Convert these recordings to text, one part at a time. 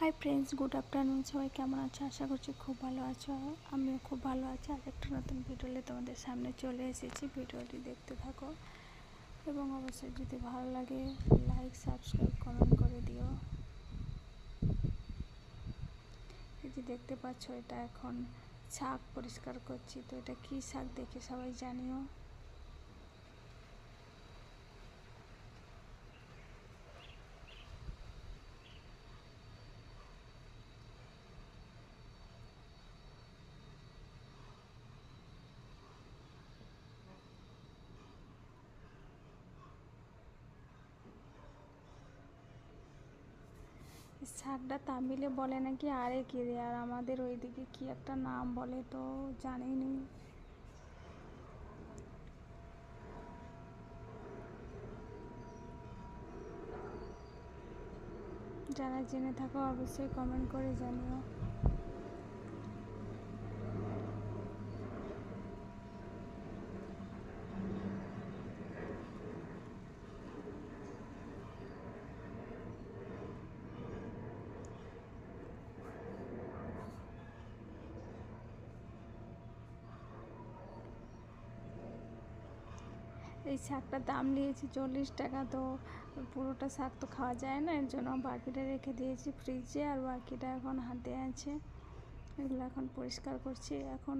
Hi friends, good afternoon. সবাই কেমন আছো? আশা করছি খুব ভালো আছো। আমিও খুব ভালো আছি। আর একটা নতুন ভিডিও নিয়ে তোমাদের সামনে চলে এসেছি। ভিডিওটি দেখতে থাকো এবং অবশ্যই যদি ভালো লাগে লাইক, সাবস্ক্রাইব, কমেন্ট করে দিও। এই যে দেখতে পাচ্ছ, এটা এখন শাক পরিষ্কার করছি। তো এটা কী শাক দেখে সবাই জানিও। শাকটা তামিলে বলে নাকি আরে কিরে, আর আমাদের ওইদিকে কি একটা নাম বলে তো জানিনি। যারা জেনে থাকো অবশ্যই কমেন্ট করে জানিও। এই শাকটার দাম নিয়েছি 40 টাকা। তো পুরোটা শাক তো খাওয়া যায় না, এর জন্য বাকিটা রেখে দিয়েছি ফ্রিজে, আর বাকিটা এখন হাতে আছে। এগুলো এখন পরিষ্কার করছি। এখন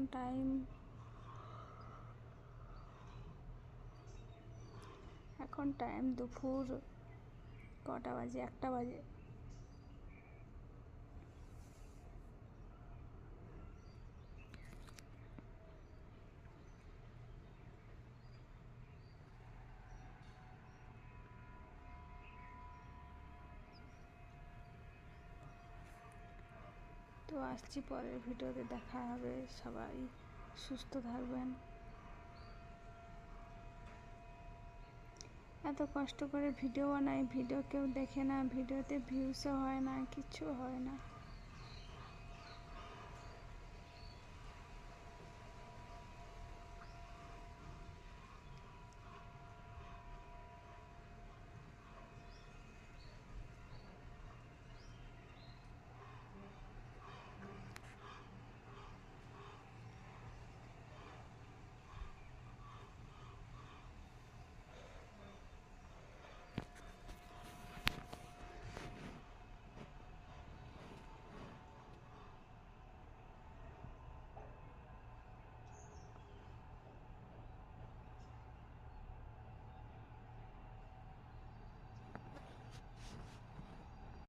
টাইম দুপুর কটা বাজে? 1টা বাজে। তো আসছি পরের ভিডিওতে, দেখা হবে। সবাই সুস্থ থাকবেন। এত কষ্ট করে ভিডিও বানাই, ভিডিও কেউ দেখে না, ভিডিওতে ভিউসও হয় না, কিচ্ছু হয় না।